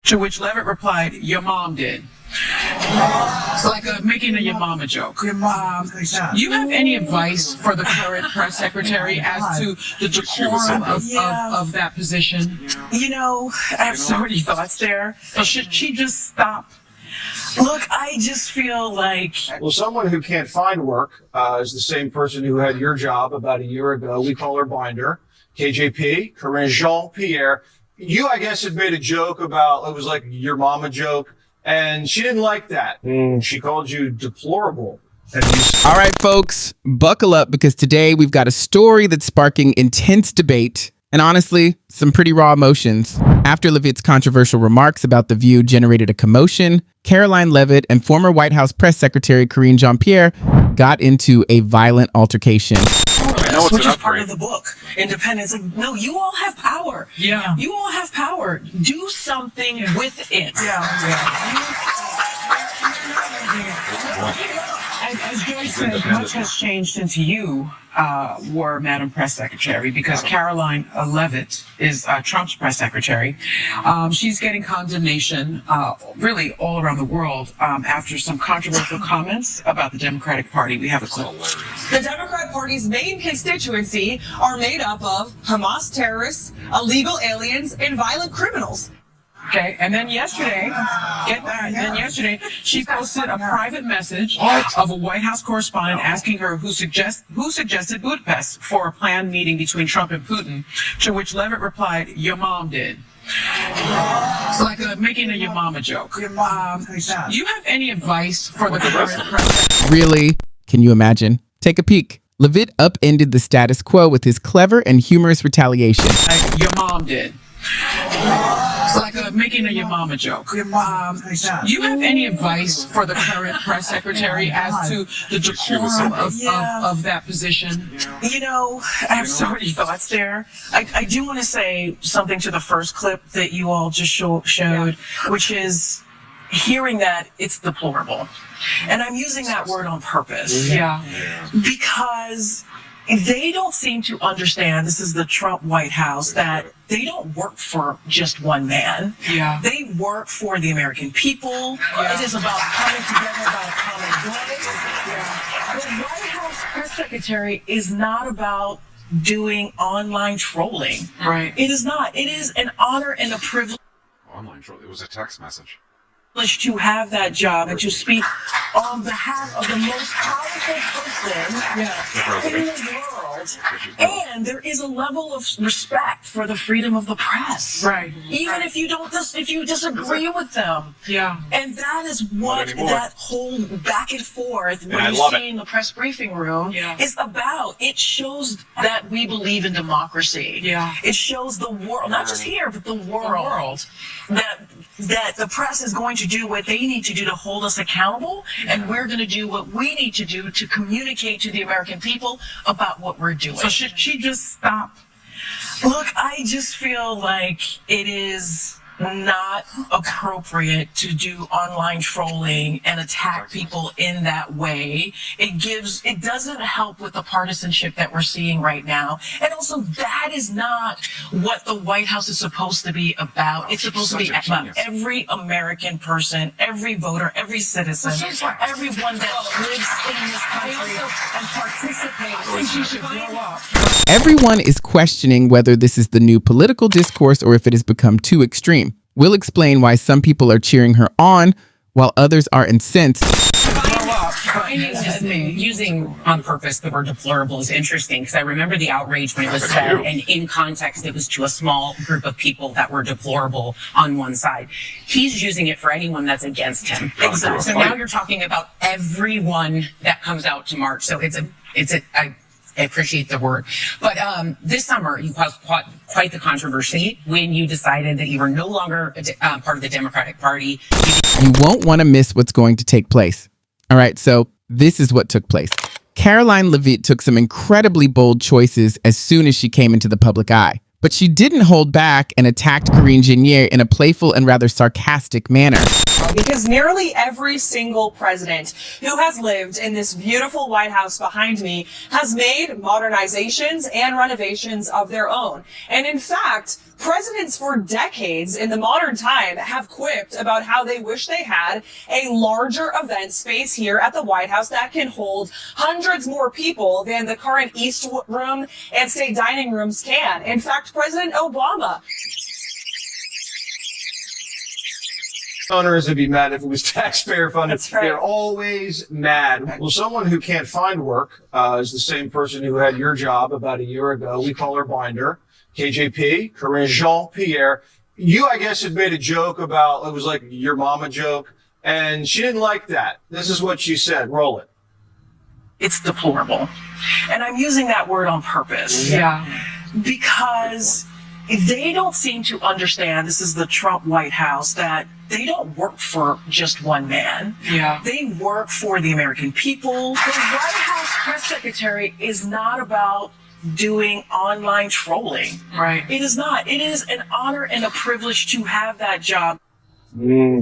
To which Leavitt replied, "Your mom did." It's like making a your mama joke. Your mom. Do you have any advice for the current press secretary as to the decorum of that position? You know, I have so many thoughts there. So should she just stop? Look, I just feel like... Well, someone who can't find work is the same person who had your job about a year ago. We call her Binder. KJP, Corinne Jean-Pierre. You, I guess, had made a joke about, it was like your mama joke, and she didn't like that. She called you deplorable. All right, folks, buckle up, because today we've got a story that's sparking intense debate and honestly, some pretty raw emotions. After Leavitt's controversial remarks about The View generated a commotion, Karoline Leavitt and former White House press secretary Corinne Jean-Pierre got into a violent altercation. Which is part of the book. Independence. Like, no, you all have power. Yeah. You all have power. Do something with it. As Joyce said, much has changed since you were Madam Press Secretary, because Karoline Leavitt is Trump's press secretary. She's getting condemnation really all around the world after some controversial comments about the Democratic Party. We have a clip. The Democrat Party's main constituency are made up of Hamas terrorists, illegal aliens, and violent criminals. Okay, and then yesterday, she posted a private message of a White House correspondent asking her who suggested Budapest for a planned meeting between Trump and Putin, to which Leavitt replied, "Your mom did." It's like making a your mama joke. Your mom. Do you have any advice for the current president? Really? Can you imagine? Take a peek. Leavitt upended the status quo with his clever and humorous retaliation. Like your mom did. It's like making a your mama joke. Your mom. Do you have any advice for the current press secretary as to the decorum of that position? You know, I have so many thoughts there. I do want to say something to the first clip that you all just showed, which is hearing that it's deplorable. And I'm using that word on purpose. Yeah. Because they don't seem to understand, this is the Trump White House, that they don't work for just one man. Yeah. They work for the American people. Yeah. It is about coming together about a common good. The White House press secretary is not about doing online trolling. Right. It is not. It is an honor and a privilege. Online troll. It was a text message. To have that job and to speak on behalf of the most powerful person in the world. And there is a level of respect for the freedom of the press. Right. Even if you don't, if you disagree with them. Yeah. And that is what that whole back and forth when you see in the press briefing room is about. It shows that we believe in democracy. Yeah. It shows the world, not just here, but the world, that the press is going to do what they need to do to hold us accountable, and we're going to do what we need to do to communicate to the American people about what we're doing. So should she just stop? Look, I just feel like it is not appropriate to do online trolling and attack people in that way. It doesn't help with the partisanship that we're seeing right now. And also, that is not what the White House is supposed to be about. It's supposed to be about every American person, every voter, every citizen, everyone that lives in this country and participates. I think she should grow up. Everyone is questioning whether this is the new political discourse or if it has become too extreme. We'll explain why some people are cheering her on while others are incensed. Using on purpose the word deplorable is interesting, because I remember the outrage when it was said, and in context it was to a small group of people that were deplorable on one side. He's using it for anyone that's against him. Exactly. So now you're talking about everyone that comes out to march. So I appreciate the word. But this summer, you caused quite the controversy when you decided that you were no longer part of the Democratic Party. You won't want to miss what's going to take place. All right, so this is what took place. Karoline Leavitt took some incredibly bold choices as soon as she came into the public eye. But she didn't hold back and attacked Corinne Jean-Pierre in a playful and rather sarcastic manner. Because because nearly every single president who has lived in this beautiful White House behind me has made modernizations and renovations of their own. And in fact, presidents for decades in the modern time have quipped about how they wish they had a larger event space here at the White House that can hold hundreds more people than the current East Room and State dining rooms can. In fact, President Obama. Owners would be mad if it was taxpayer funded. That's right. They're always mad. Well, someone who can't find work is the same person who had your job about a year ago. We call her Binder. KJP, Corinne Jean-Pierre. You, I guess, had made a joke about, it was like your mama joke, and she didn't like that. This is what she said. Roll it. It's deplorable. And I'm using that word on purpose. Yeah. Because they don't seem to understand, this is the Trump White House, that they don't work for just one man. Yeah. They work for the American people. The White House press secretary is not about doing online trolling. Right. It is not. It is an honor and a privilege to have that job.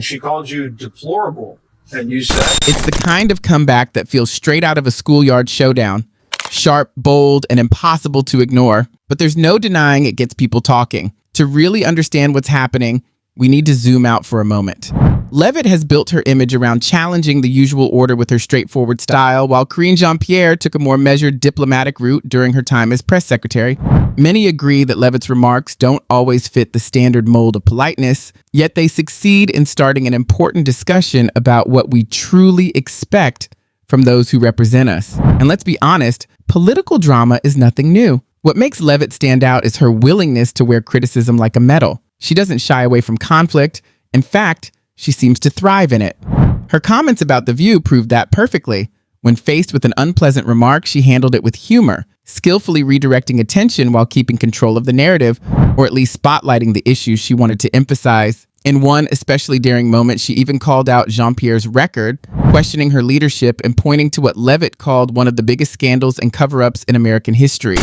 She called you deplorable, and you said... It's the kind of comeback that feels straight out of a schoolyard showdown. Sharp, bold, and impossible to ignore. But there's no denying it gets people talking. To really understand what's happening, we need to zoom out for a moment. Leavitt has built her image around challenging the usual order with her straightforward style, while Corinne Jean-Pierre took a more measured diplomatic route during her time as press secretary. Many agree that Leavitt's remarks don't always fit the standard mold of politeness, yet they succeed in starting an important discussion about what we truly expect from those who represent us. And let's be honest, political drama is nothing new. What makes Leavitt stand out is her willingness to wear criticism like a medal. She doesn't shy away from conflict. In fact, she seems to thrive in it. Her comments about The View proved that perfectly. When faced with an unpleasant remark, she handled it with humor, skillfully redirecting attention while keeping control of the narrative, or at least spotlighting the issues she wanted to emphasize. In one especially daring moment, she even called out Jean-Pierre's record, questioning her leadership and pointing to what Leavitt called one of the biggest scandals and cover-ups in American history.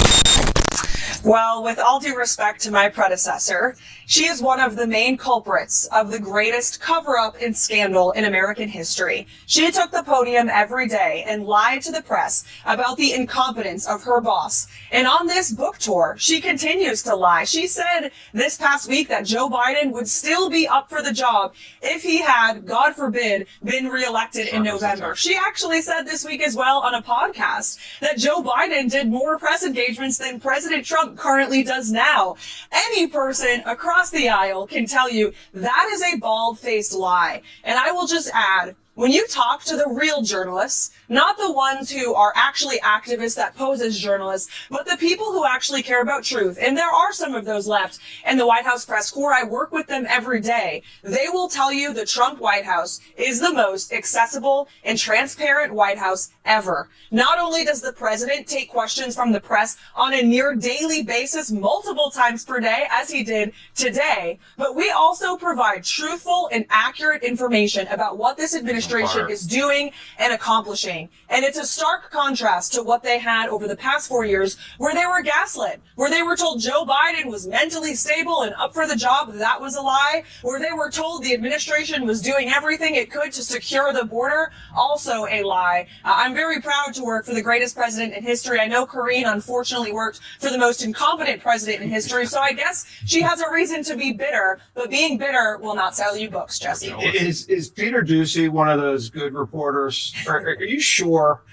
Well, with all due respect to my predecessor, she is one of the main culprits of the greatest cover-up and scandal in American history. She took the podium every day and lied to the press about the incompetence of her boss. And on this book tour, she continues to lie. She said this past week that Joe Biden would still be up for the job if he had, God forbid, been reelected in November. She actually said this week as well on a podcast that Joe Biden did more press engagements than President Trump currently does now. Any person across the aisle can tell you that is a bald-faced lie. And I will just add, when you talk to the real journalists, not the ones who are actually activists that pose as journalists, but the people who actually care about truth, and there are some of those left in the White House press corps, I work with them every day, they will tell you the Trump White House is the most accessible and transparent White House ever. Not only does the president take questions from the press on a near daily basis, multiple times per day, as he did today, but we also provide truthful and accurate information about what this administration is doing and accomplishing. And it's a stark contrast to what they had over the past 4 years, where they were gaslit, where they were told Joe Biden was mentally stable and up for the job. That was a lie. Where they were told the administration was doing everything it could to secure the border. Also a lie. I'm very proud to work for the greatest president in history. I know Corinne unfortunately worked for the most incompetent president in history, so I guess she has a reason to be bitter, but being bitter will not sell you books, Jesse. Is Peter Doocy one of those good reporters? Are you sure?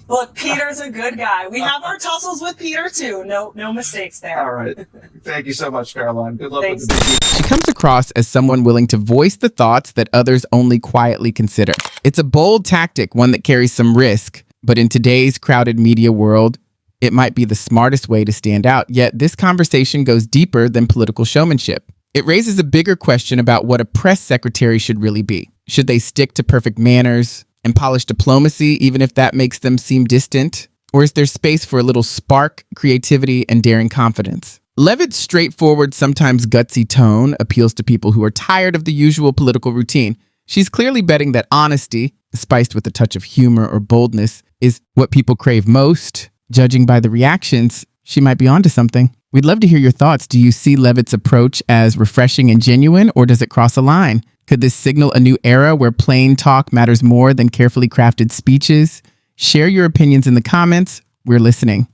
Look, Peter's a good guy. We have our tussles with Peter too. No mistakes there. All right. Thank you so much, Caroline. Good luck Thanks. with the big. She comes across as someone willing to voice the thoughts that others only quietly consider. It's a bold tactic, one that carries some risk, but in today's crowded media world, it might be the smartest way to stand out. Yet this conversation goes deeper than political showmanship. It raises a bigger question about what a press secretary should really be. Should they stick to perfect manners and polished diplomacy, even if that makes them seem distant? Or is there space for a little spark, creativity, and daring confidence? Leavitt's straightforward, sometimes gutsy tone appeals to people who are tired of the usual political routine. She's clearly betting that honesty, spiced with a touch of humor or boldness, is what people crave most. Judging by the reactions, she might be onto something. We'd love to hear your thoughts. Do you see Leavitt's approach as refreshing and genuine, or does it cross a line? Could this signal a new era where plain talk matters more than carefully crafted speeches? Share your opinions in the comments. We're listening.